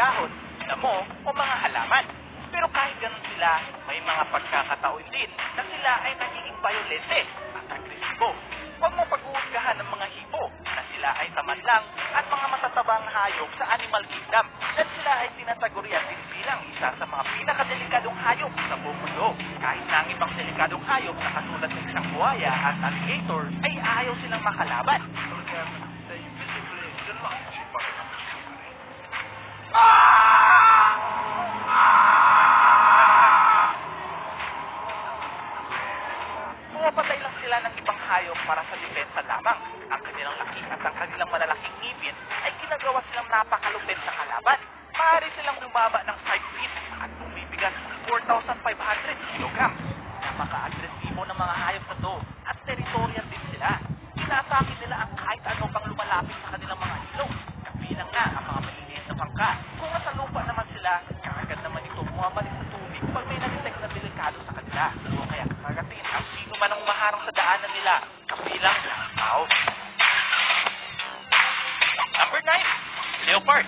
dahon, damo o mga halaman. Pero kahit ganun sila, may mga pagkakataon din na sila ay nagiging violente at agresibo. Huwag mo pag-uusgahan ng mga hipo na sila ay tamadlang at mga matatabang hayop sa animal kingdom at sila ay tinatagurian din bilang isa sa mga pinakadelikadong hayop sa buong mundo. Kahit na ang ibang delikadong hayop na katulad ng isang buhaya at alligator ay ayaw silang makalaban. Pumapatay lang sila ng ibang hayop para sa depensa lamang. Ang kanilang laki at ang kanilang malalaking ngipin ay ginagawa silang napakalupit sa kalaban. Maaari silang bumaba ng 5 feet at bumibigat 4,500 kg. Napaka-agresibo ng mga hayop na to at territorial din sila. Inaatake nila ang kahit ano pang lumalapit sa kanilang mga ilong. Kabilang na ang mga maliliit na bangka. Kung nasa lupa naman sila, kaagad naman ito bumabalik sa tubig pag may nag-detect na delikado sa kanila. O kaya kagatin ang sino man ang umaharang sa daanan nila, kabilang ng tao. Number 9, leopard.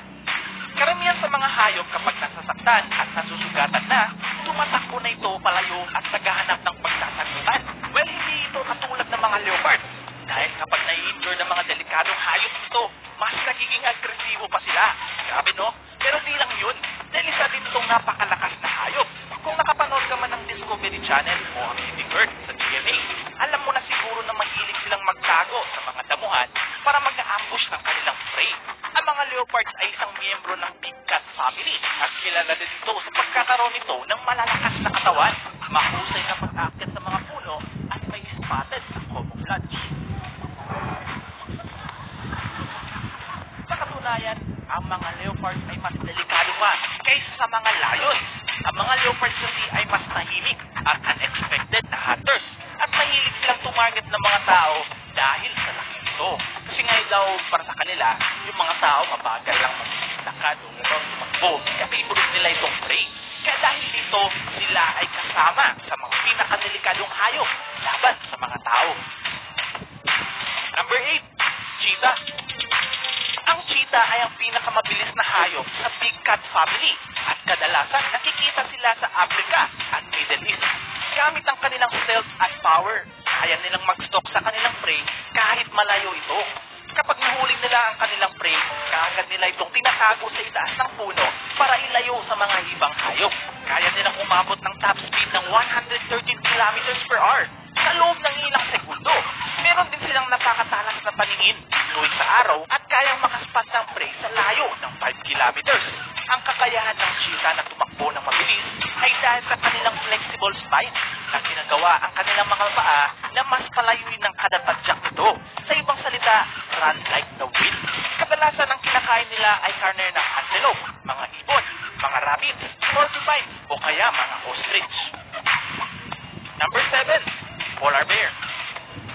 Karamihan sa mga hayop kapag nasasaktan at nasusugatan na, tumatakbo na ito palayo at naghahanap ng pagtatagutan. Well, hindi ito katulad ng mga leopard. Dahil kapag nai-injure ng mga delikadong hayop ito, mas nagiging agresibo pa sila. Grabe no? Pero di lang yun. Dahil isa din itong napakalakas na hayop. Kung nakapanood ka man ng Discovery Channel o ang City Bird sa GMA, alam mo na siguro na mahilig silang magtago sa mga damuhan para mag-ambush ng kanilang prey. Ang mga leopards ay isang miyembro ng Big Cat family at kilala din ito sa pagkakaroon nito ng malalakas na katawan, mahusay na pag-aakyat sa mga puno at may spotted na camouflage. Sa katunayan, ang mga leopards ay mas delikado pa kaysa sa mga lion. Ang mga leopards kasi ay mas tahimik at unexpected na hunters at mahilig silang tumarget ng mga tao dahil sa laki nito. Kasi nga daw para sa kanila, yung mga tao mabagal lang maglakad o tumakbo. Kaya favorite nila itong prey. Kaya dahil dito, sila ay kasama sa mga pinakadelikadong hayop laban sa mga tao. Number 8, cheetah. Ang cheetah ay ang pinakamabilis na hayop sa Big Cat family at kadalasan nakikita sila sa Africa at Middle East. Gamit ang kanilang stealth at power, kaya nilang mag-stalk sa kanilang prey kahit malayo ito. Kapag nahuling nila ang kanilang prey, kaagad nila itong tinatago sa itaas ng puno para ilayo sa mga ibang hayop. Kaya nilang umabot ng top speed ng 113 kilometers per hour sa loob ng ilang segundo. Meron din silang napakatalas na paningin tuwing sa araw at kayang makaspat ng prey sa layo ng 5 kilometers. Ang kakayahan ng cheetah na tumakbo ng mabilis ay dahil sa kanilang flexible spine na ginagawa ang kanilang mga paa na mas palayuin ng kada tadyak nito. Sa ibang salita, run like the wind. Kadalasan ang kinakain nila ay karne ng antelope, mga ibon, mga rabbit, porcupine o kaya mga ostrich. Number 7, polar bear.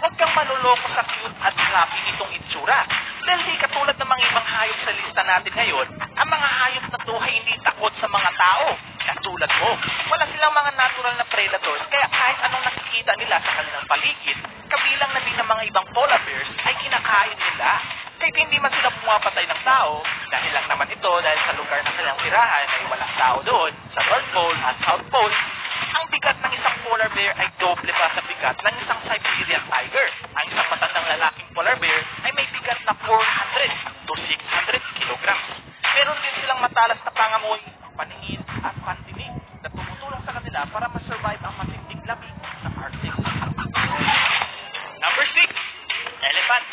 Huwag kang maluloko sa cute at fluffy nitong itsura. Dahil di katulad ng mga ibang hayop sa lista natin ngayon, ang mga hayop na to ay hindi takot sa mga tao. Katulad mo, wala silang mga natural na predators kaya kahit anong nakikita nila sa kanilang paligid, kabilang na din ng mga ibang polar bears ay kinakain nila. Kahit hindi man sila pumapatay ng tao, dahil lang naman ito dahil sa lugar na kanilang tirahan ay walang tao doon, sa North Pole at South Pole. Ang bigat ng isang polar bear ay doble pa sa bigat ng isang Siberian tiger. Ang isang matandang lalaking polar bear ay may bigat na 400 to 600 kilograms. Meron din silang matalas na pangamoy, paningin at pandinig na tumutulong sa kanila para ma-survive ang matinding lamig sa Arctic. Number 6, elephant.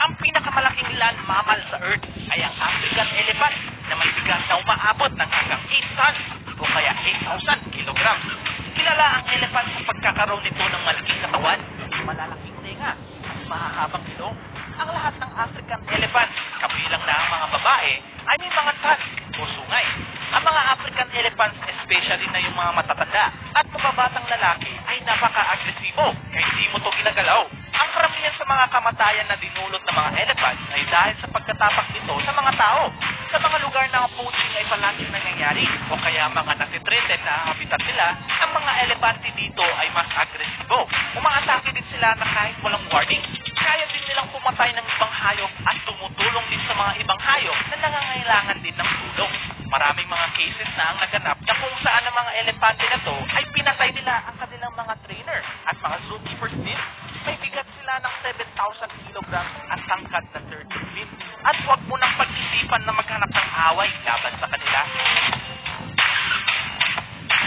Ang pinakamalaking land mammal sa Earth ay ang African elephant na may bigat na umaabot ng hanggang 8 tons o kaya 8,000 kilograms. Kilala ang elephant sa pagkakaroon nito ng malaking katawan, malalaking tenga, at mahahabang ilong. Ang lahat ng African elephant, kabilang na ang mga babae, ay may mga tusks o sungay. Ang mga African elephants, especially na yung mga matatanda at mababatang lalaki, ay napaka-agresibo kaya hindi mo to ginagalaw. Ang karamihan sa mga kamatayan na dinulot ng mga elephants ay dahil sa pagkatapak nito sa mga tao. Sa mga lugar na ang poaching ay palaging nangyayari o kaya mga nasitreten na ang habitat nila, ang mga elepante dito ay mas agresibo. Umaatake din sila na kahit walang warning. Kaya din nilang pumatay ng ibang hayop at tumutulong din sa mga ibang hayop na nangangailangan din ng tulong. Maraming mga cases na ang naganap na kung saan ang mga elepante na to ay pinatay nila ang kanilang mga trainer at mga zookeepers din. May bigat sila ng 7,000 kilograms at tangkad na 30 feet. At huwag mo nang pag-isipan na maghanap ng away laban sa kanila.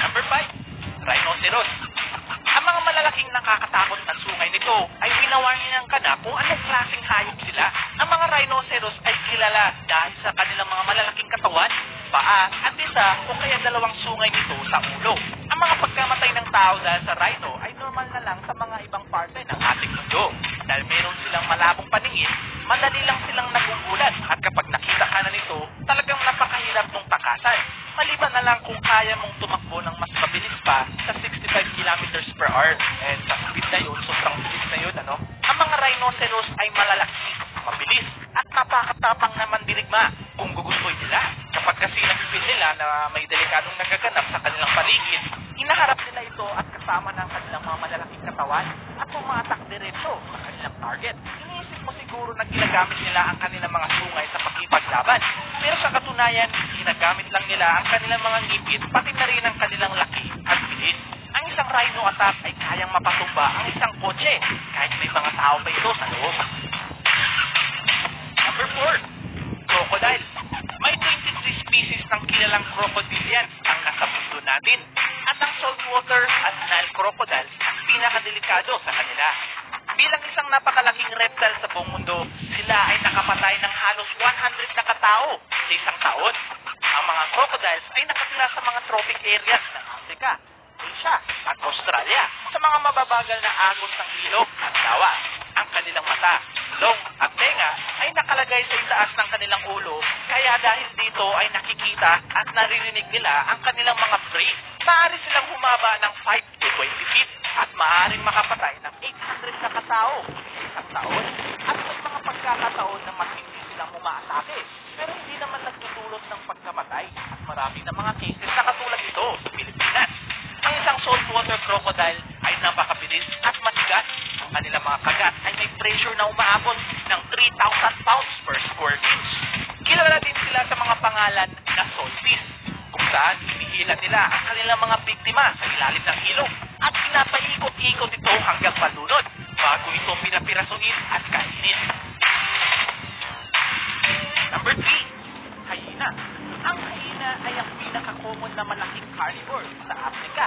Number 5, rhinoceros. Ang mga malalaking nakakatakot na sungay nito ay winawarningan ka na kung anong klaseng hayop sila. Ang mga rhinoceros ay kilala dahil sa kanilang mga malalaking katawan, paa, at isa o kaya dalawang sungay nito sa ulo. Ang mga pagkamatay ng tao dahil sa rhino ay normal na lang sa mga ibang parte ng ating mundo. Dahil meron silang malabong paningin, madali lang silang nagugulat at kapag nakita ka na nito, talagang napakahirap mong takasan. Maliban na lang kung kaya mong tumakbo ng mas mabilis pa sa 65 kilometers per hour. And sa speed na yun, sobrang bilis na yun, ano? Ang mga rhinoceros ay malalaki, mabilis, at napakatapang na mandirigma kung gugustuhin nila. Kapag kasi nakipil nila na may delikadong nagaganap sa kanilang paligid, hinaharap nila ito at kasama ng kanilang mga malalaking katawan at tumatak diretso sa kanilang target. Iniisip mo siguro na ginagamit nila ang kanilang mga sungay sa pakipaglaban. Pero sa katunayan, ginagamit lang nila ang kanilang mga ngipin pati na rin ang kanilang laki at bilis. Ang isang rhino attack ay kayang mapatumba ang isang kotse kahit may mga tao pa ito sa loob. Number 4, crocodile. May 23 species ng kilalang crocodile yan ang nasa mundo natin. At ang saltwater at Nile crocodile ang pinakadelikado sa kanila. Bilang isang napakalaking reptile sa buong mundo, sila ay nakapatay ng halos 100 na katao sa isang taon. Ang mga crocodiles ay nakatira sa mga tropic areas ng Africa, Asia at Australia sa mga mababagal na agos ng ilog at lawa. Ang kanilang mata, long at tenga ay nakalagay sa itaas ng kanilang ulo, kaya dahil dito ay nakikita at naririnig nila ang kanilang mga prey. Maaari silang humaba ng 5 to 20 feet at maaaring makapatay ng 800 na katao sa isang taon. At may mga pagkakataon na mas hindi silang umaatake, pero hindi naman nagdudulot ng pagkamatay. At marami na mga cases na katulad ito sa Pilipinas. Ang isang saltwater crocodile ay napakabilis at matigas. Ang kanilang mga kagat ay may pressure na umaabot ng 3,000 pounds per square inch. Kilala din sila sa mga pangalan na saltfish, kung saan hinihilan nila ang kanilang mga biktima sa ilalim ng ilog at pinapaikot-ikot ito hanggang malunod bago ito pinapirasuin at kainin. Number 3, hyena. Ang hyena ay ang pinaka-common na malaking carnivore sa Africa.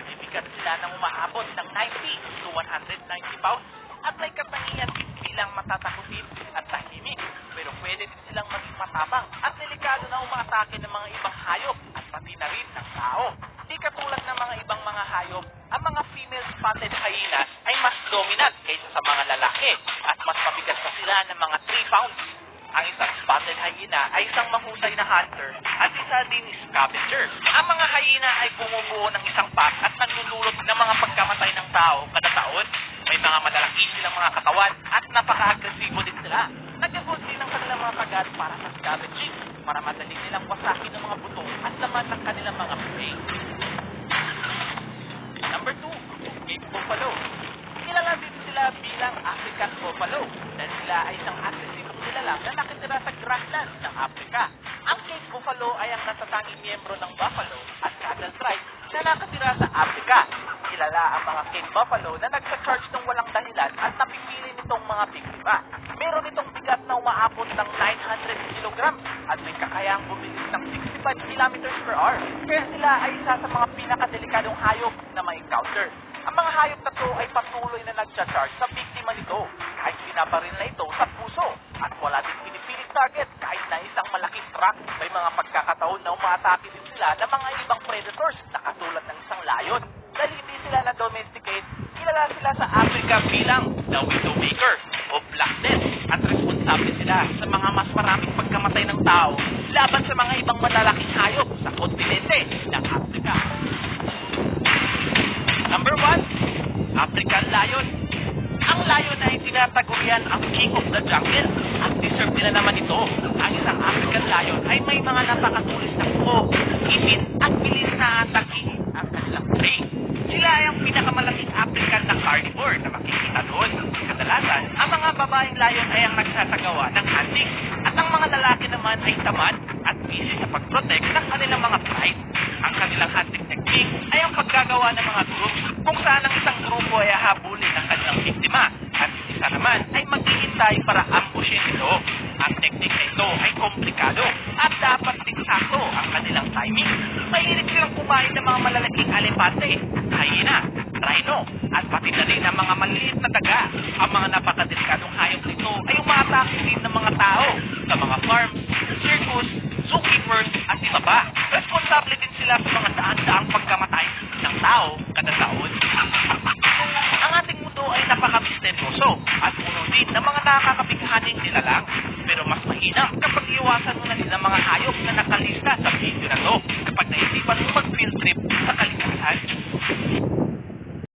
Bibigat sila ng umaabot ng 90 to 190 pounds at may katangian bilang matatakutin at tahimik. Pero pwede din silang maging matapang at delikado na umaatake ng mga ibang hayop at pati na rin ng tao. Di katulad ng mga ibang mga hayop, ang mga female spotted hyenas ay mas dominant kaysa sa mga lalaki at mas mabigat pa sila ng mga 3 pounds. Ang isang spotted hyena ay isang mahusay na hunter at isa din scavenger. Ang mga hyena ay bumubuo ng isang pack at nagdudulot ng mga pagkamatay ng tao kada taon. May mga malalaki silang mga katawan at napaka-agresibo din sila. Nagagod din ang kanilang mga kagat para sa scavenging para madali nilang wasakin ng mga buto at laman ng kanilang mga prey. Number 2, Cape Buffalo. Kilala din sila bilang African Buffalo dahil sila ay isang agresibong nilalang na nakitira sa grasslands ng Africa. Ang Cape Buffalo ay ang natatanging miyembro ng buffalo at cattle tribe na nakatira sa Africa. Kilala ang mga Cape Buffalo na nagsa-charge ng walang dahilan at napipili nitong mga biktima. Meron itong bigat na umaabot ng 900 kilograms at may kakayahang bumilis ng 65 kilometers per hour. Kaya sila ay isa sa mga pinakadelikadong hayop na may encounter. Ang mga hayop na to ay patuloy na nagcha-charge sa biktima nito kahit pinaparil na ito sa puso at wala din pinipilit target kahit na isang malaking truck. May mga pagkakataon na umaatake din sila ng mga ibang predators na katulad ng isang layon. Dahil hindi sila na-domesticate, kilala sila sa Africa bilang the Widowmaker o Black Death at responsable sila sa mga mas maraming pagkamatay ng tao laban sa mga ibang malalaking hayop sa kontinente ng Africa. Number 1, African Lion. Ang lion ay tinatagurian ang king of the jungle at deserve nila naman ito. Ang isang African lion ay may mga napakatulis na kuko, ipin at bilis na atakihin ang kanilang prey. Sila ay ang pinakamalaking African na carnivore na makikita doon. Kadalasan, ang mga babaeng layon ay ang nagsasagawa ng hunting at ang mga lalaki naman ay tamad at busy sa pag-protect ng kanilang mga pride. Ang kanilang hunting technique ay ang paggagawa ng mga groups kung saan ang isang grupo ay hahabulin ng kanilang biktima at isa naman ay maghihintay para ambushin ito. Ang technique na ito ay komplikado at dapat din sakto ang kanilang timing. Mahilig silang kumain ng mga malalaking alepante, hyena, rhino, at pati na rin ang mga maliit na daga. Ang mga napakadelikadong hayop nito ay umatake din ng mga tao sa mga farms, circus, zookeepers, at iba pa. Responsable din sila sa mga daan-daang pagkamatay ng tao kada taon. Ang ating mundo ay napaka-misteryoso at puno din ng mga nakakabighaning nilalang. Pero mas mainam kapag iwasan mo na din ang mga hayop na